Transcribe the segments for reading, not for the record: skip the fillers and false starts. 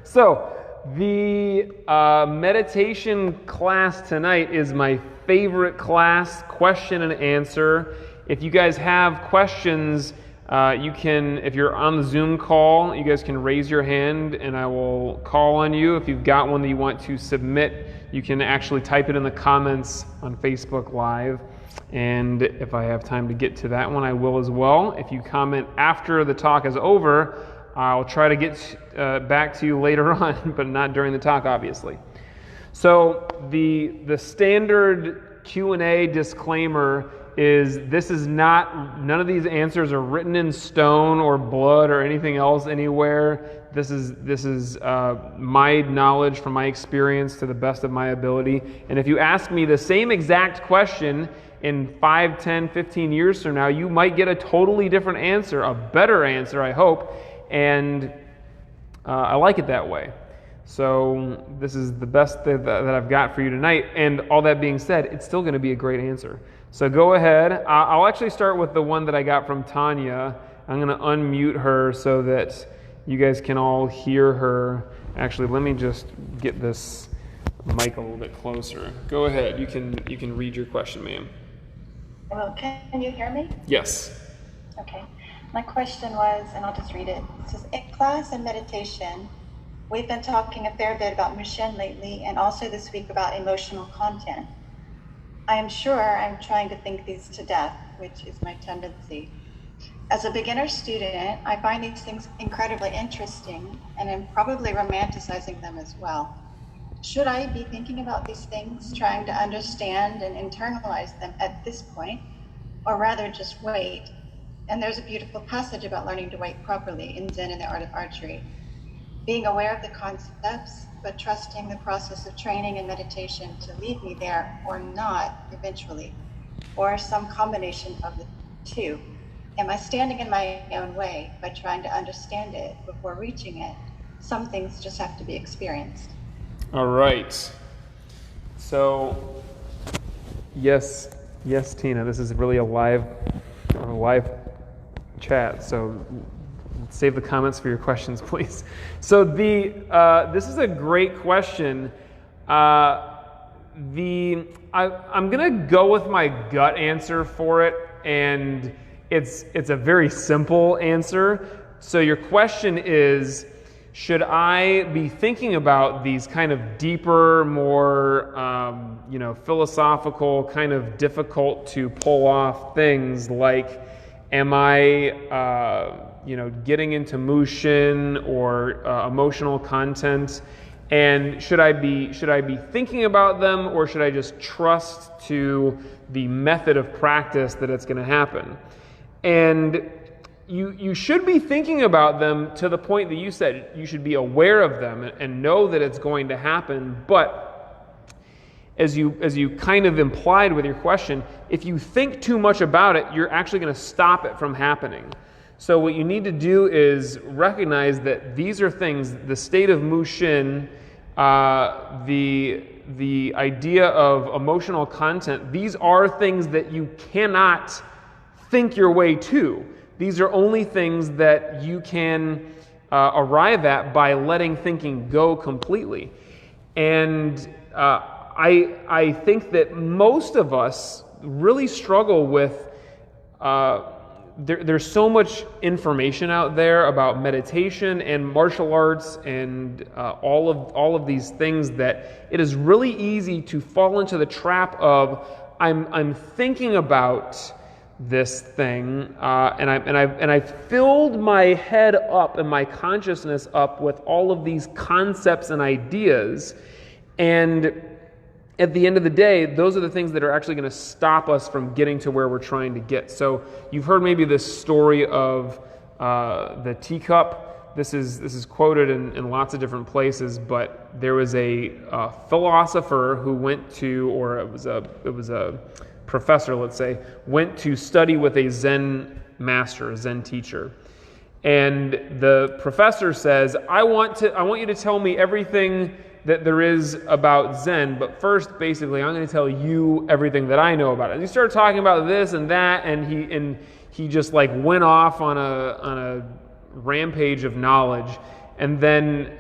So, the meditation class tonight is my favorite class, question and answer. If you guys have questions, you can, if you're on the Zoom call, you guys can raise your hand and I will call on you. If you've got one that you want to submit, you can actually type it in the comments on Facebook Live. And if I have time to get to that one, I will as well. If you comment after the talk is over, I'll try to get back to you later on, but not during the talk, obviously. So the standard Q&A disclaimer is this is not, none of these answers are written in stone or blood or anything else anywhere. This is my knowledge from my experience to the best of my ability. And if you ask me the same exact question in 5, 10, 15 years from now, you might get a totally different answer, a better answer, I hope. And I like it that way. So this is the best that I've got for you tonight. And all that being said, it's still going to be a great answer. So go ahead. I'll actually start with the one that I got from Tanya. I'm going to unmute her so that you guys can all hear her. Actually, let me just get this mic a little bit closer. Go ahead. You can read your question, ma'am. Well, can you hear me? Yes. Okay. My question was, and I'll just read it. It says, in class and meditation, we've been talking a fair bit about Mushin lately, and also this week about emotional content. I am sure I'm trying to think these to death, which is my tendency. As a beginner student, I find these things incredibly interesting, and I'm probably romanticizing them as well. Should I be thinking about these things, trying to understand and internalize them at this point, or rather just wait? And there's a beautiful passage about learning to wait properly in Zen and the Art of Archery. Being aware of the concepts, but trusting the process of training and meditation to lead me there or not eventually, or some combination of the two. Am I standing in my own way by trying to understand it before reaching it? Some things just have to be experienced. All right. So, yes, Tina, this is really a live chat, so save the comments for your questions, please. So this is a great question. I'm gonna go with my gut answer for it, and it's a very simple answer. So your question is, should I be thinking about these kind of deeper, more philosophical, kind of difficult to pull off things like, am I getting into Mushin or emotional content, and should I be thinking about them, or should I just trust to the method of practice that it's going to happen? And you should be thinking about them to the point that you said. You should be aware of them and know that it's going to happen. But as you kind of implied with your question, if you think too much about it, you're actually going to stop it from happening. So what you need to do is recognize that these are things, the state of Mushin, the idea of emotional content, these are things that you cannot think your way to. These are only things that you can arrive at by letting thinking go completely. And I think that most of us really struggle with there's so much information out there about meditation and martial arts and all of these things that it is really easy to fall into the trap of I'm thinking about this thing and I've filled my head up and my consciousness up with all of these concepts and ideas, and at the end of the day, those are the things that are actually going to stop us from getting to where we're trying to get. So you've heard maybe this story of the teacup. This is quoted in lots of different places, but there was a philosopher who went to, or it was a professor, let's say, went to study with a Zen master, a Zen teacher. And the professor says, I want you to tell me everything that there is about Zen, but first, basically, I'm going to tell you everything that I know about it. And he started talking about this and that, and he just like went off on a rampage of knowledge. And then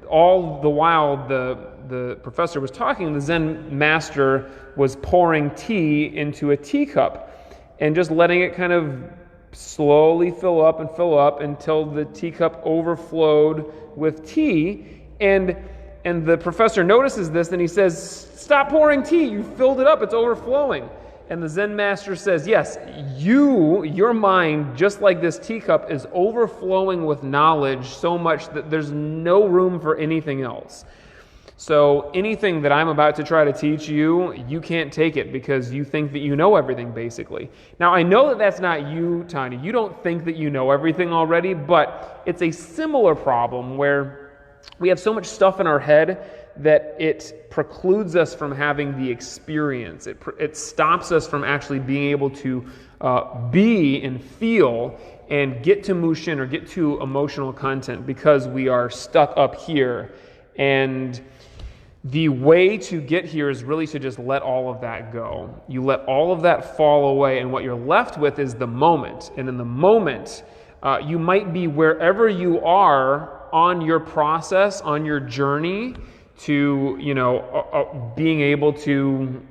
all the while the professor was talking, the Zen master was pouring tea into a teacup and just letting it kind of slowly fill up until the teacup overflowed with tea. And the professor notices this and he says, "Stop pouring tea, you filled it up, it's overflowing." And the Zen master says, "Yes, your mind, just like this teacup, is overflowing with knowledge so much that there's no room for anything else. So anything that I'm about to try to teach you, you can't take it because you think that you know everything, basically." Now, I know that that's not you, Tanya. You don't think that you know everything already, but it's a similar problem where we have so much stuff in our head that it precludes us from having the experience. It stops us from actually being able to be and feel and get to Mushin or get to emotional content because we are stuck up here. And the way to get here is really to just let all of that go. You let all of that fall away, and what you're left with is the moment. And in the moment, you might be wherever you are on your process, on your journey to, being able to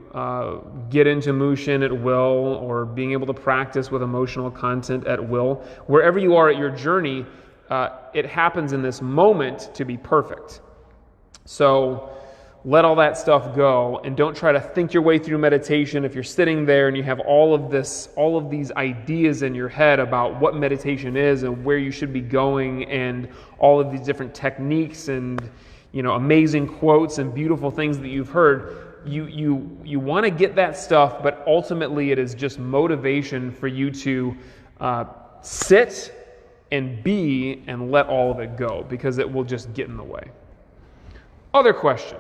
get into Mushin at will, or being able to practice with emotional content at will. Wherever you are at your journey, it happens in this moment to be perfect. So let all that stuff go, and don't try to think your way through meditation. If you're sitting there and you have all of these ideas in your head about what meditation is and where you should be going, and all of these different techniques and amazing quotes and beautiful things that you've heard, you want to get that stuff, but ultimately it is just motivation for you to sit and be and let all of it go, because it will just get in the way. Other question.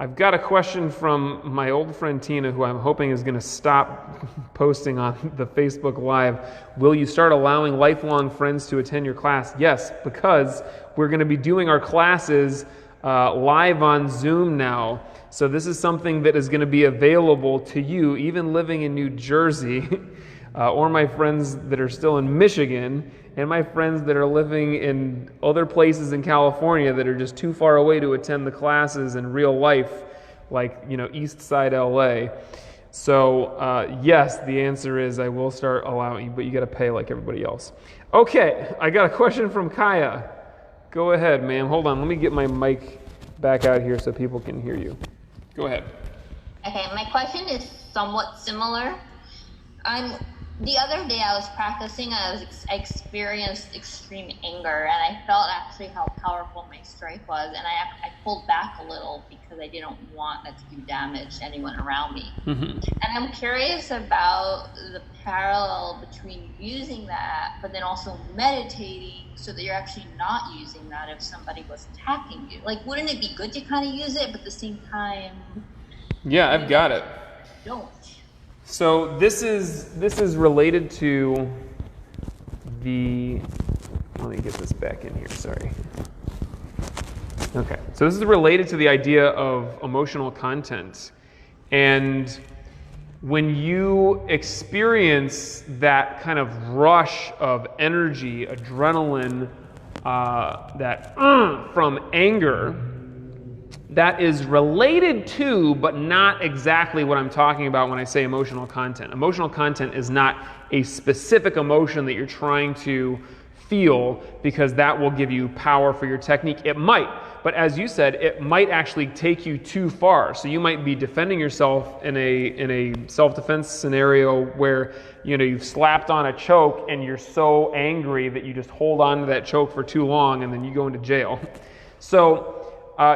I've got a question from my old friend Tina, who I'm hoping is going to stop posting on the Facebook Live. Will you start allowing lifelong friends to attend your class? Yes, because we're going to be doing our classes live on Zoom now. So this is something that is going to be available to you, even living in New Jersey, or my friends that are still in Michigan, and my friends that are living in other places in California that are just too far away to attend the classes in real life, like, East Side LA. So, yes, the answer is I will start allowing, but you got to pay like everybody else. Okay, I got a question from Kaya. Go ahead, ma'am. Hold on, let me get my mic back out here so people can hear you. Go ahead. Okay, my question is somewhat similar. The other day I was practicing, I experienced extreme anger, and I felt actually how powerful my strike was, and I pulled back a little because I didn't want that to do damage to anyone around me. Mm-hmm. And I'm curious about the parallel between using that, but then also meditating so that you're actually not using that if somebody was attacking you. Like, wouldn't it be good to kind of use it, but at the same time... Yeah, I've got it. Don't. So this is related to the, let me get this back in here, sorry. Okay, so this is related to the idea of emotional content. And when you experience that kind of rush of energy, adrenaline, from anger, that is related to, but not exactly what I'm talking about when I say emotional content. Emotional content is not a specific emotion that you're trying to feel, because that will give you power for your technique. It might, but as you said, it might actually take you too far. So you might be defending yourself in a self-defense scenario where you've slapped on a choke and you're so angry that you just hold on to that choke for too long and then you go into jail. So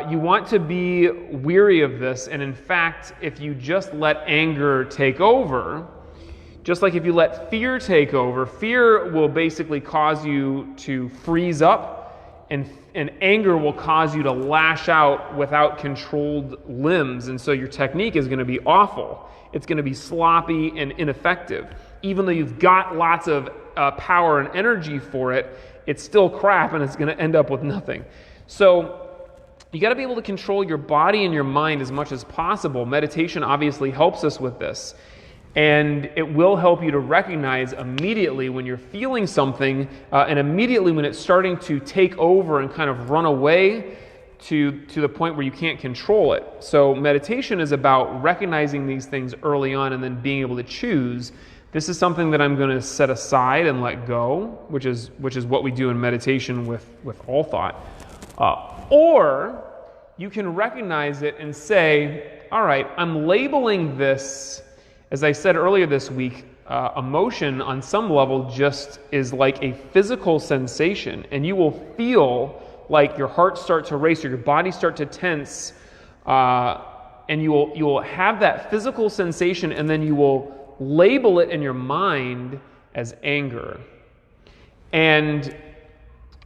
you want to be weary of this, and in fact, if you just let anger take over, just like if you let fear take over, fear will basically cause you to freeze up, and anger will cause you to lash out without controlled limbs, and so your technique is going to be awful. It's going to be sloppy and ineffective. Even though you've got lots of power and energy for it, it's still crap, and it's going to end up with nothing. So you got to be able to control your body and your mind as much as possible. Meditation obviously helps us with this. And it will help you to recognize immediately when you're feeling something and immediately when it's starting to take over and kind of run away to the point where you can't control it. So meditation is about recognizing these things early on and then being able to choose. This is something that I'm going to set aside and let go, which is what we do in meditation with all thought. Or you can recognize it and say, all right, I'm labeling this. As I said earlier this week, emotion on some level just is like a physical sensation, and you will feel like your heart start to race or your body start to tense, and you will have that physical sensation, and then you will label it in your mind as anger. And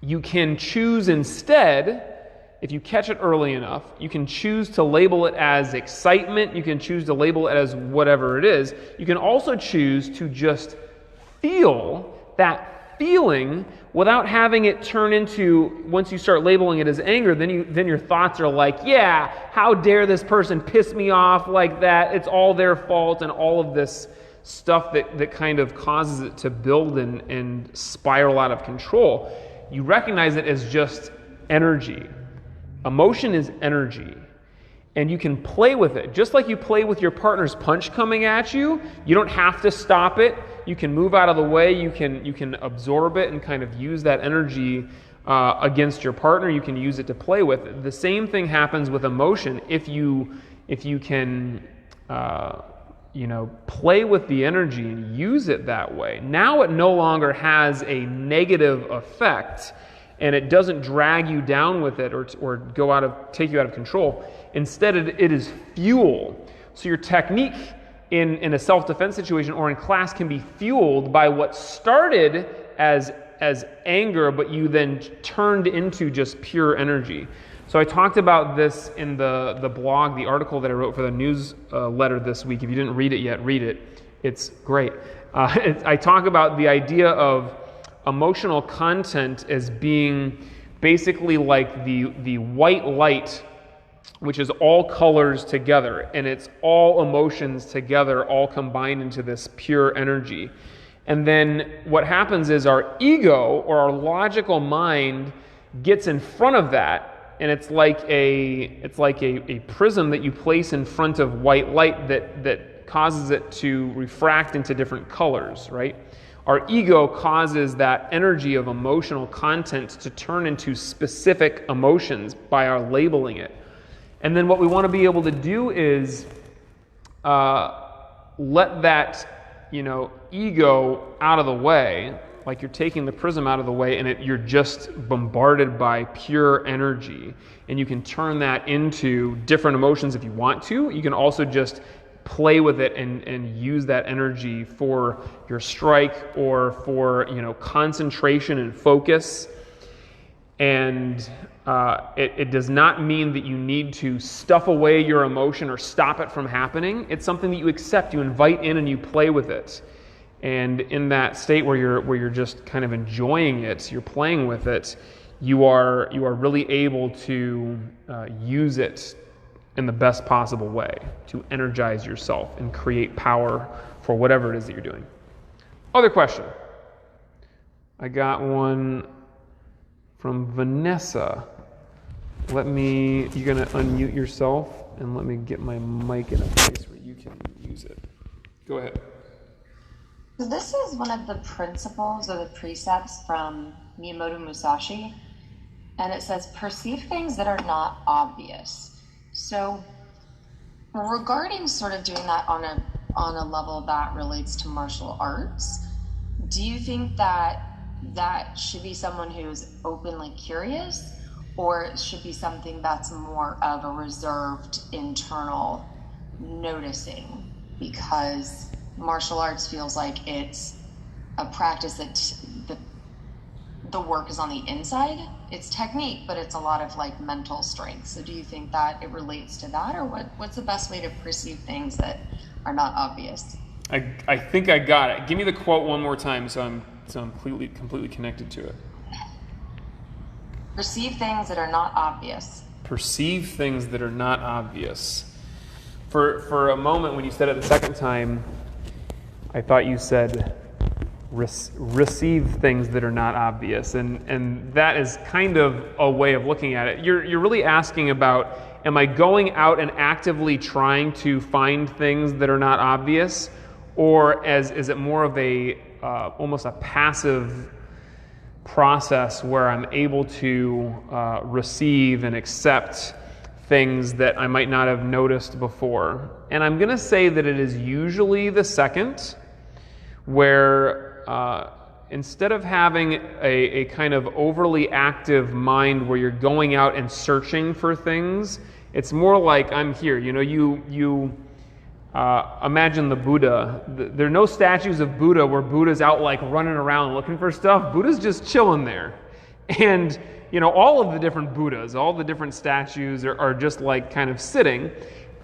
you can choose instead, if you catch it early enough, you can choose to label it as excitement. You can choose to label it as whatever it is. You can also choose to just feel that feeling without having it turn into, once you start labeling it as anger, then your thoughts are like, yeah, how dare this person piss me off like that? It's all their fault, and all of this stuff that kind of causes it to build and spiral out of control. You recognize it as just energy. Emotion is energy, and you can play with it. Just like you play with your partner's punch coming at you, you don't have to stop it. You can move out of the way. You can absorb it and kind of use that energy against your partner. You can use it to play with. The same thing happens with emotion. If you can play with the energy and use it that way, now it no longer has a negative effect, and it doesn't drag you down with it or take you out of control. Instead, it is fuel. So your technique in a self-defense situation or in class can be fueled by what started as anger, but you then turned into just pure energy. So I talked about this in the blog, the article that I wrote for the newsletter this week. If you didn't read it yet, read it. It's great. I talk about the idea of emotional content as being basically like the white light, which is all colors together, and it's all emotions together, all combined into this pure energy. And then what happens is our ego or our logical mind gets in front of that, and it's like a prism that you place in front of white light that causes it to refract into different colors, right? Our ego causes that energy of emotional content to turn into specific emotions by our labeling it. And then what we want to be able to do is let that, ego out of the way, like you're taking the prism out of the way, and you're just bombarded by pure energy. And you can turn that into different emotions if you want to. You can also just play with it and use that energy for your strike or for concentration and focus. And it does not mean that you need to stuff away your emotion or stop it from happening. It's something that you accept, you invite in, and you play with it. And in that state where you're just kind of enjoying it, you're playing with it, you are really able to use it in the best possible way to energize yourself and create power for whatever it is that you're doing. Other question. I got one from Vanessa. You're going to unmute yourself and let me get my mic in a place where you can use it. Go ahead. So this is one of the principles or the precepts from Miyamoto Musashi, and it says, perceive things that are not obvious. So regarding sort of doing that on a level that relates to martial arts, do you think that should be someone who's openly curious, or it should be something that's more of a reserved internal noticing? Because martial arts feels like it's a practice that the work is on the inside. It's technique, but it's a lot of like mental strength. So do you think that it relates to that, or what's the best way to perceive things that are not obvious? I think I got it. Give me the quote one more time so I'm completely connected to it. Perceive things that are not obvious. Perceive things that are not obvious. For a moment when you said it the second time, I thought you said receive things that are not obvious, and that is kind of a way of looking at it. You're really asking about, am I going out and actively trying to find things that are not obvious, or is it more of a almost a passive process where I'm able to receive and accept things that I might not have noticed before? And I'm going to say that it is usually the second, where instead of having a kind of overly active mind where you're going out and searching for things, it's more like I'm here. You know, you imagine the Buddha. There are no statues of Buddha where Buddha's out like running around looking for stuff. Buddha's just chilling there. And, you know, all of the different Buddhas, all the different statues are just like kind of sitting.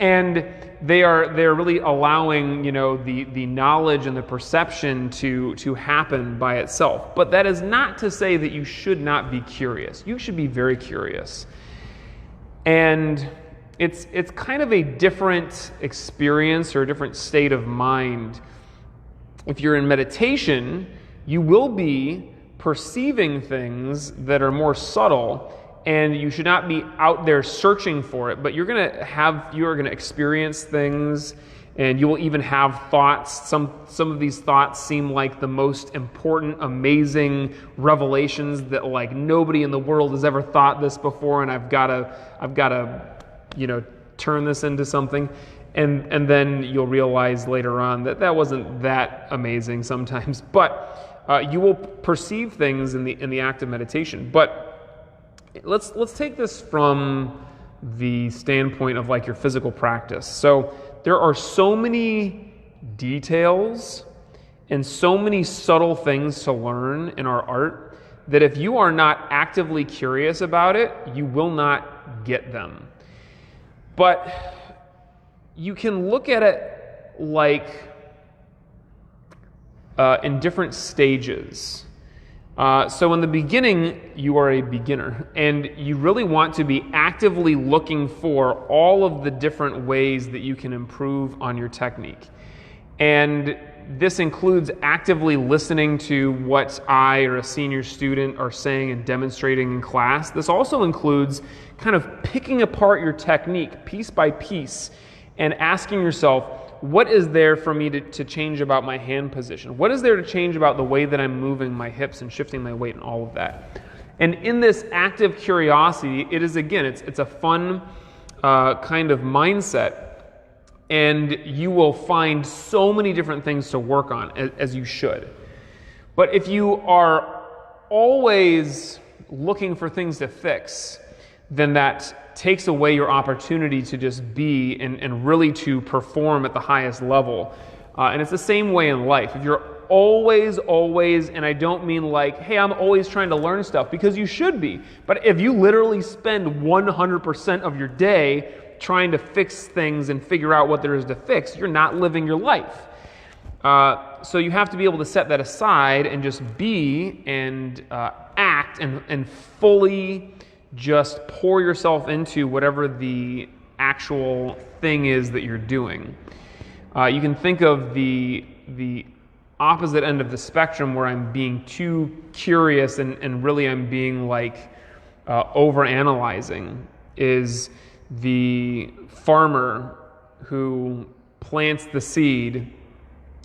And they're really allowing, you know, the knowledge and the perception to happen by itself. But that is not to say that you should not be curious. You should be very curious. And it's kind of a different experience or a different state of mind. If you're in meditation, you will be perceiving things that are more subtle, and you should not be out there searching for it, but you're going to experience things, and you will even have thoughts. Some of these thoughts seem like the most important, amazing revelations that like nobody in the world has ever thought this before, and I've got to, you know, turn this into something. And then you'll realize later on that wasn't that amazing sometimes, but you will perceive things in the act of meditation. But let's take this from the standpoint of like your physical practice. So there are so many details and so many subtle things to learn in our art that if you are not actively curious about it, you will not get them. But you can look at it like in different stages. So in the beginning, you are a beginner, and you really want to be actively looking for all of the different ways that you can improve on your technique. And this includes actively listening to what I or a senior student are saying and demonstrating in class. This also includes kind of picking apart your technique piece by piece and asking yourself, what is there for me to change about my hand position? What is there to change about the way that I'm moving my hips and shifting my weight and all of that? And in this active curiosity, it is, again, it's a fun kind of mindset, and you will find so many different things to work on, as you should. But if you are always looking for things to fix, then that takes away your opportunity to just be and really to perform at the highest level. And it's the same way in life. If you're always, and I don't mean like, hey, I'm always trying to learn stuff, because you should be. But if you literally spend 100% of your day trying to fix things and figure out what there is to fix, you're not living your life. So you have to be able to set that aside and just be and act and fully just pour yourself into whatever the actual thing is that you're doing. You can think of the opposite end of the spectrum, where I'm being too curious and really I'm being like over-analyzing, is the farmer who plants the seed.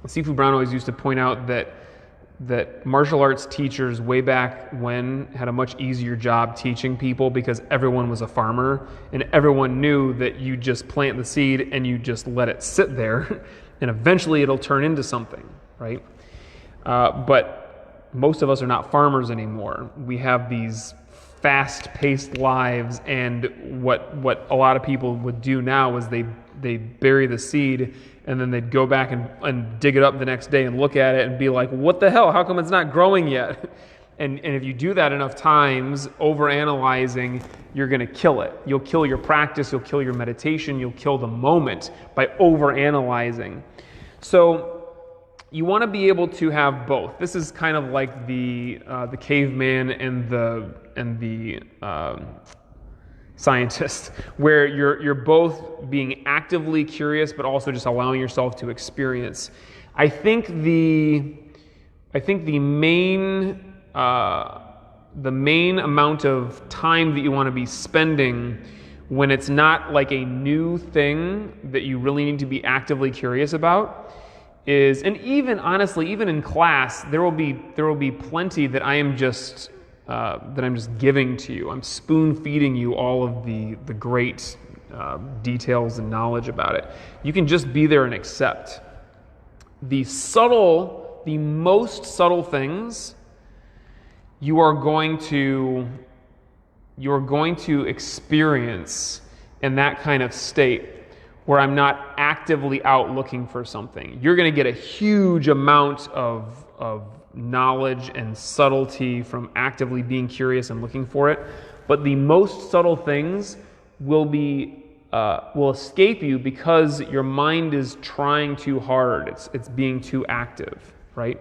Sifu Brown always used to point out that martial arts teachers way back when had a much easier job teaching people, because everyone was a farmer and everyone knew that you just plant the seed and you just let it sit there and eventually it'll turn into something, right? But most of us are not farmers anymore. We have these fast-paced lives, and what a lot of people would do now is they bury the seed, and then they'd go back and dig it up the next day and look at it and be like, what the hell, how come it's not growing yet? And if you do that enough times, over-analyzing, you're going to kill it. You'll kill your practice, you'll kill your meditation, you'll kill the moment by over-analyzing. So you want to be able to have both. This is kind of like the caveman and the scientist, where you're both being actively curious but also just allowing yourself to experience. I think the main amount of time that you want to be spending when it's not like a new thing that you really need to be actively curious about is, and even honestly, even in class, there will be plenty that I'm just giving to you. I'm spoon feeding you all of the great details and knowledge about it. You can just be there and accept. The most subtle things you are going to experience in that kind of state where I'm not actively out looking for something. You're going to get a huge amount of knowledge and subtlety from actively being curious and looking for it, but the most subtle things will escape you because your mind is trying too hard. It's being too active, right?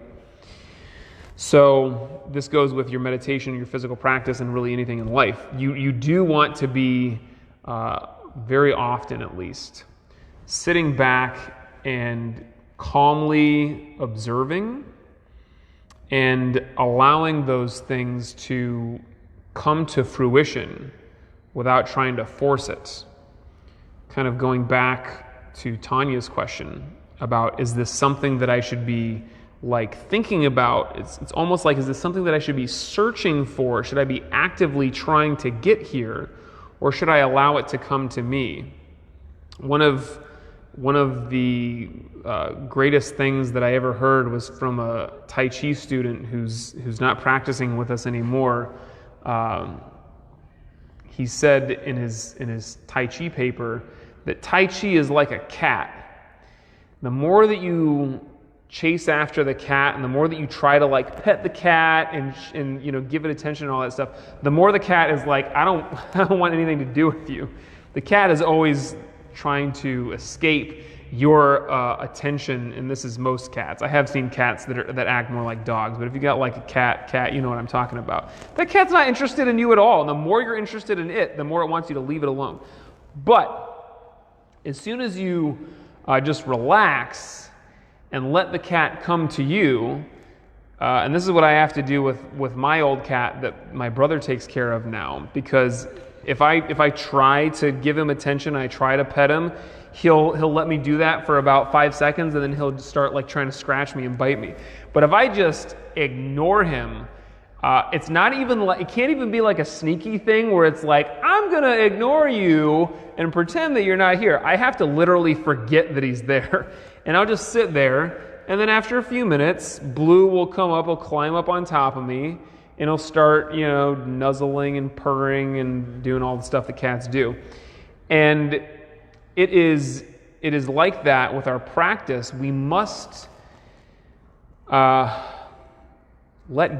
So this goes with your meditation, your physical practice, and really anything in life. You do want to be, very often at least, sitting back and calmly observing and allowing those things to come to fruition without trying to force it. Kind of going back to Tanya's question about, is this something that I should be thinking about? It's almost like, is this something that I should be searching for? Should I be actively trying to get here, or should I allow it to come to me? One of the greatest things that I ever heard was from a Tai Chi student who's not practicing with us anymore. He said in his Tai Chi paper that Tai Chi is like a cat. The more that you chase after the cat, and the more that you try to pet the cat and give it attention and all that stuff, the more the cat is like, I don't want anything to do with you. The cat is always trying to escape your attention, and this is most cats. I have seen cats that act more like dogs, but if you got a cat, you know what I'm talking about. That cat's not interested in you at all, and the more you're interested in it, the more it wants you to leave it alone. But as soon as you just relax and let the cat come to you, and this is what I have to do with my old cat that my brother takes care of now, because if I try to give him attention, I try to pet him, he'll let me do that for about 5 seconds, and then he'll start trying to scratch me and bite me. But if I just ignore him, it's not even it can't even be like a sneaky thing where it's like, I'm gonna ignore you and pretend that you're not here. I have to literally forget that he's there. And I'll just sit there, and then after a few minutes, Blue will come up, he'll climb up on top of me, and he'll start, nuzzling and purring and doing all the stuff that cats do. And it is like that with our practice. We must let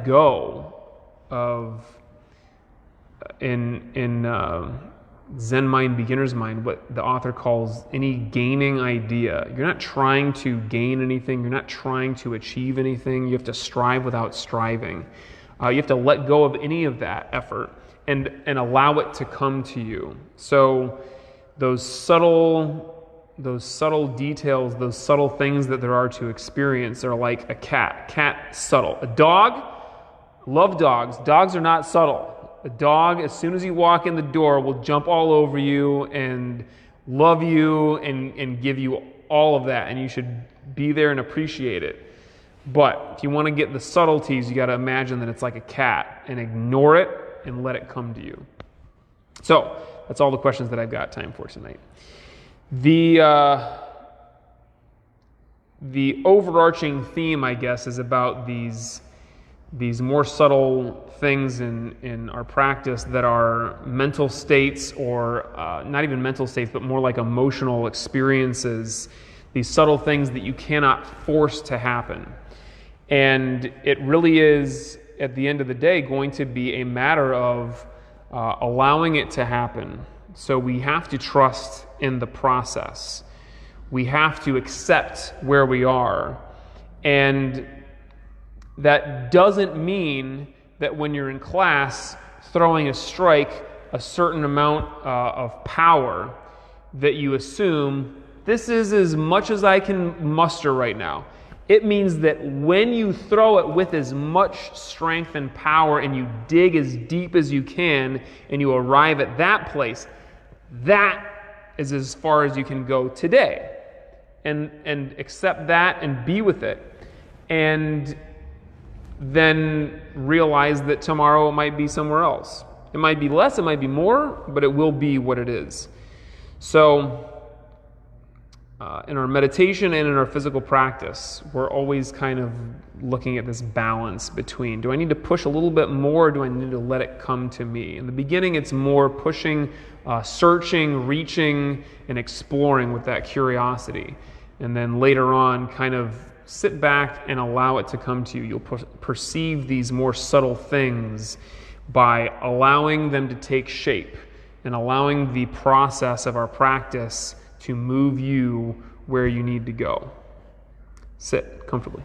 go of, in Zen mind, beginner's mind, what the author calls any gaining idea. You're not trying to gain anything. You're not trying to achieve anything. You have to strive without striving. You have to let go of any of that effort and allow it to come to you. So those subtle details, those subtle things that there are to experience are like a cat. Cat, subtle. A dog, love dogs. Dogs are not subtle. A dog, as soon as you walk in the door, will jump all over you and love you and give you all of that, and you should be there and appreciate it. But if you want to get the subtleties, you got to imagine that it's like a cat and ignore it and let it come to you. So that's all the questions that I've got time for tonight. The overarching theme, I guess, is about these more subtle things in our practice that are mental states, or not even mental states, but more like emotional experiences, these subtle things that you cannot force to happen. And it really is, at the end of the day, going to be a matter of allowing it to happen. So we have to trust in the process. We have to accept where we are. And that doesn't mean that when you're in class throwing a strike a certain amount of power, that you assume this is as much as I can muster right now. It means that when you throw it with as much strength and power and you dig as deep as you can and you arrive at that place, that is as far as you can go today. And accept that and be with it. And then realize that tomorrow it might be somewhere else. It might be less, it might be more, but it will be what it is. So, in our meditation and in our physical practice, we're always kind of looking at this balance between, do I need to push a little bit more, or do I need to let it come to me? In the beginning, it's more pushing, searching, reaching, and exploring with that curiosity. And then later on, kind of sit back and allow it to come to you. You'll perceive these more subtle things by allowing them to take shape and allowing the process of our practice to move you where you need to go. Sit comfortably.